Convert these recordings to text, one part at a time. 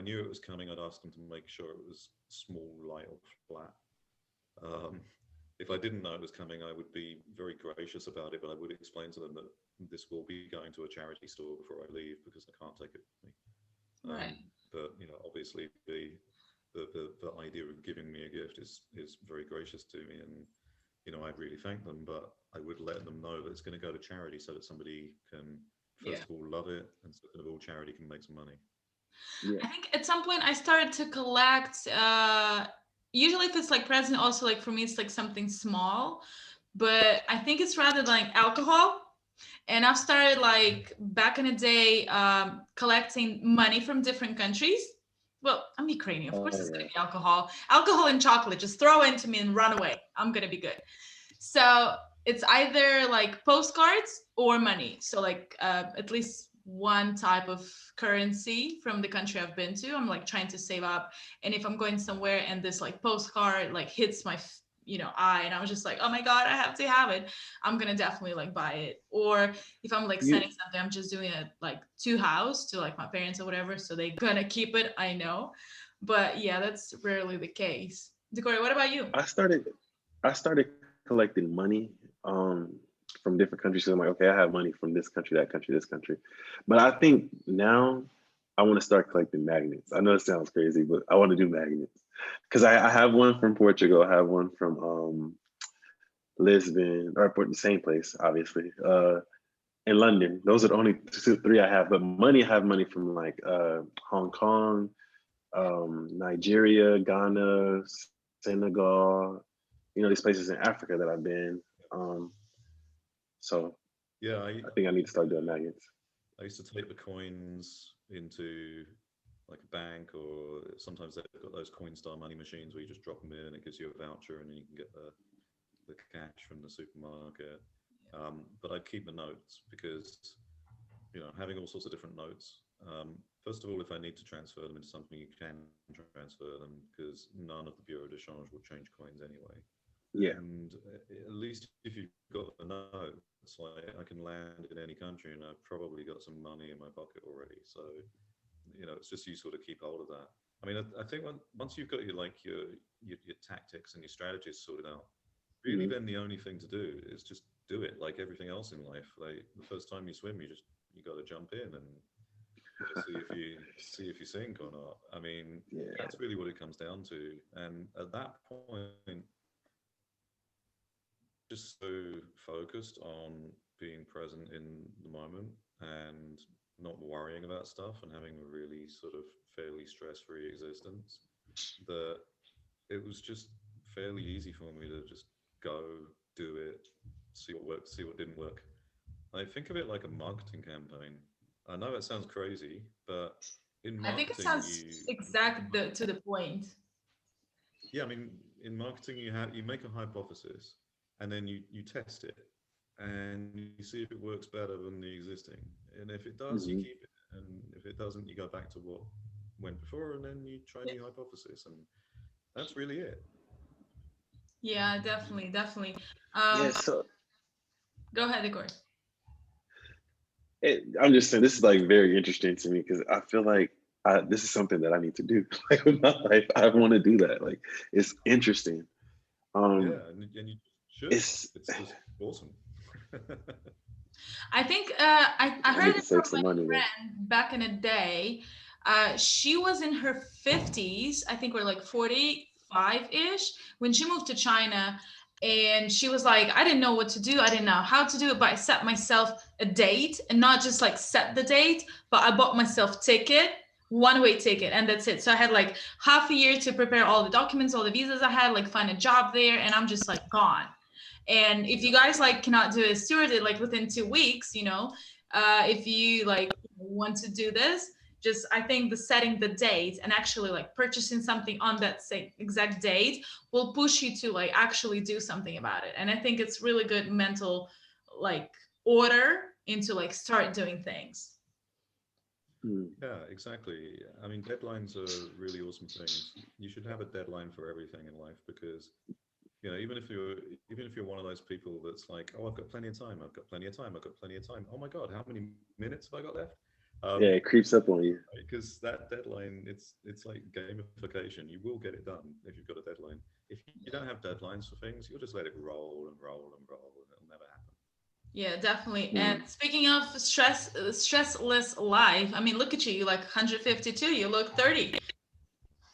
knew it was coming, I'd ask them to make sure it was small, light, or flat. Um, if I didn't know it was coming, I would be very gracious about it, but I would explain to them that this will be going to a charity store before I leave because I can't take it with me. Right. But obviously the idea of giving me a gift is very gracious to me, and I'd really thank them, but I would let them know that it's going to go to charity so that somebody can, Yeah. first of all, love it, and second of all, charity can make some money. Yeah. I think at some point I started to collect. Usually, if it's like present, also like for me, it's like something small. But I think it's rather like alcohol. And I've started like back in the day collecting money from different countries. Well, I'm Ukrainian. Of Oh course, yeah. it's gonna be alcohol, alcohol and chocolate. Just throw into me and run away. I'm gonna be good. So it's either like postcards or money. So like at least one type of currency from the country I've been to. I'm like trying to save up. And if I'm going somewhere and this like postcard like hits my eye, and I was just like, oh my god, I have to have it, I'm gonna definitely like buy it. Or if I'm like You sending something, I'm just doing it like to house to like my parents or whatever, so they gonna keep it, I know. But yeah, that's rarely the case. Decory, what about you? I started I started collecting money from different countries. So I'm like, okay, I have money from this country, that country, this country. But I think now I want to start collecting magnets. I know it sounds crazy, but I want to do magnets. Because I have one from Portugal, I have one from Lisbon, or the same place, obviously. In London. Those are the only two, three I have. But money, I have money from like Hong Kong, Nigeria, Ghana, Senegal, these places in Africa that I've been. Um, so Yeah, I think I need to start doing nuggets. I used to take the coins into like a bank, or sometimes they've got those Coinstar money machines where you just drop them in and it gives you a voucher, and then you can get the cash from the supermarket. But I'd keep the notes because having all sorts of different notes. First of all, if I need to transfer them into something, you can transfer them because none of the bureau de change will change coins anyway. Yeah. And at least if you've got the notes, like I can land in any country and I've probably got some money in my pocket already. So it's just useful to keep hold of that. I mean, I think once you've got your tactics and your strategies sorted out, really Hmm. then the only thing to do is just do it like everything else in life. Like the first time you swim, you got to jump in and see if you sink or not. I mean, Yeah. that's really what it comes down to. And at that point, just so focused on being present in the moment and not worrying about stuff and having a really sort of fairly stress-free existence that it was just fairly easy for me to just go do it, see what worked, see what didn't work. I think of it like a marketing campaign. I know it sounds crazy, but in I think it marketing, sounds to the point. yeah, I mean, in marketing, you make a hypothesis, and then you test it, and you see if it works better than the existing. And if it does, you keep Hmm. it, and if it doesn't, you go back to what went before, and then you try a new hypothesis, and that's really it. Yeah, definitely, definitely. Yeah. Um, So Go ahead, Decory. I'm just saying this is like very interesting to me because I feel like this is something that I need to do. Like with my life, I want to do that. Like it's interesting. Um, Yeah, and you should. it's It's just awesome. I think I I need heard to it save from some my money then. friend back in the day. She was in her 50s, I think we're like 45-ish, when she moved to China. And she was like, I didn't know what to do. I didn't know how to do it, but I set myself a date, and not just like set the date, but I bought myself ticket, one-way ticket, and that's it. So I had like half a year to prepare all the documents, all the visas I had, like find a job there, and I'm just like gone. And if you Yeah. guys like cannot do a steward it like within 2 weeks, if you like want to do this, just I think the setting the date and actually like purchasing something on that same exact date will push you to like actually do something about it. And I think it's really good mental like order into like start doing things. Mm. Yeah, exactly. I mean, deadlines are really awesome things. You should have a deadline for everything in life because, even if you're one of those people that's like, oh, I've got plenty of time, I've got plenty of time, I've got plenty of time. Oh my God, how many minutes have I got left? Yeah, it creeps up on you. Because that deadline, it's like gamification. You will get it done if you've got a deadline. If you don't have deadlines for things, you'll just let it roll and roll and roll, and it'll never happen. Yeah, definitely. Mm. And speaking of stressless life, I mean, look at you. You're like 152. You look 30.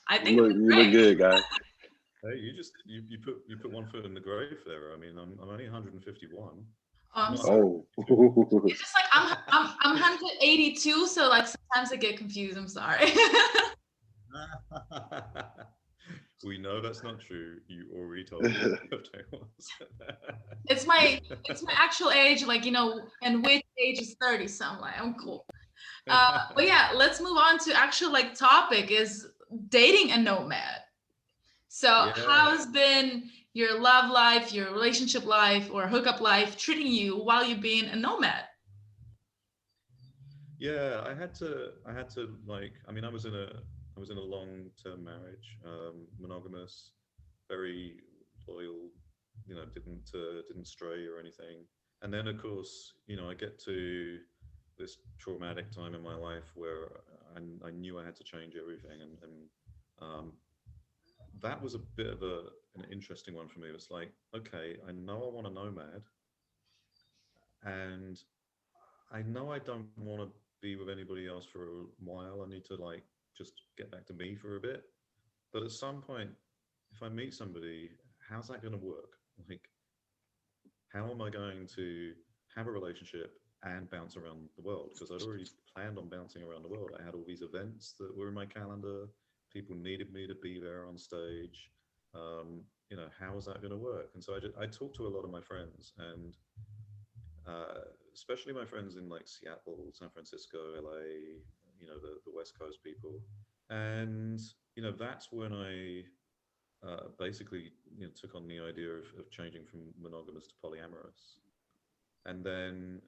I think You that's look great. good, guys. Hey, you put one foot in the grave there. I mean, I'm only 151. I'm Not sorry. Oh, It's just like I'm 182, so like sometimes I get confused. I'm sorry. We know that's not true. You already told me your birthday was. It's my actual age, like, you know, and which age is 30, so I'm like, I'm cool. But yeah, let's move on to actual like topic is dating a nomad. So Yeah. how's been your love life, your relationship life, or hookup life treating you while you're being a nomad? Yeah, I had to like, I mean, I was in a long-term marriage, monogamous, very loyal, you know, didn't stray or anything. And then of course, you know, I get to this traumatic time in my life where I knew I had to change everything, and that was a bit of an interesting one for me. It was like, okay, I know I want a nomad, and I know I don't want to be with anybody else for a while. I need to like just get back to me for a bit. But at some point, if I meet somebody, how's that going to work? Like, how am I going to have a relationship and bounce around the world? Because I'd already planned on bouncing around the world. I had all these events that were in my calendar. People needed me to be there on stage. You know, how is that going to work? And so I talked to a lot of my friends, and especially my friends in like Seattle, San Francisco, LA, you know, the West Coast people. And, you know, that's when I basically, you know, took on the idea of changing from monogamous to polyamorous. And then,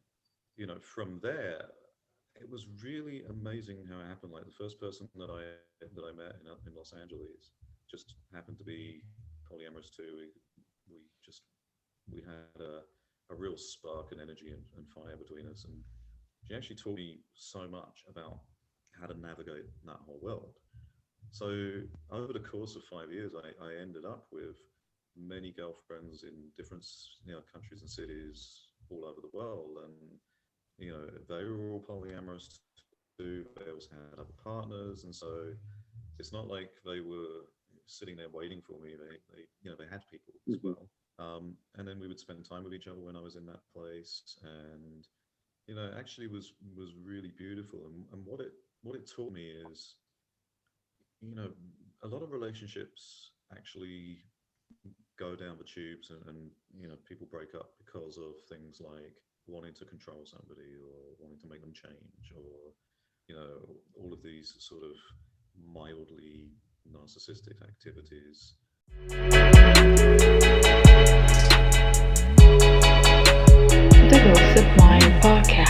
you know, from there, it was really amazing how it happened. Like the first person that I met in Los Angeles just happened to be polyamorous too. We had a real spark and energy and fire between us, and she actually taught me so much about how to navigate that whole world. So over the course of 5 years, I ended up with many girlfriends in different, you know, countries and cities all over the world, and you know, they were all polyamorous too. They also had other partners, and so it's not like they were sitting there waiting for me. They you know, they had people as well. And then we would spend time with each other when I was in that place, and you know, actually was really beautiful. And what it taught me is, you know, a lot of relationships actually go down the tubes, and you know, people break up because of things like wanting to control somebody or wanting to make them change, or you know, all of these sort of mildly narcissistic activities. The Gossip Mind Podcast.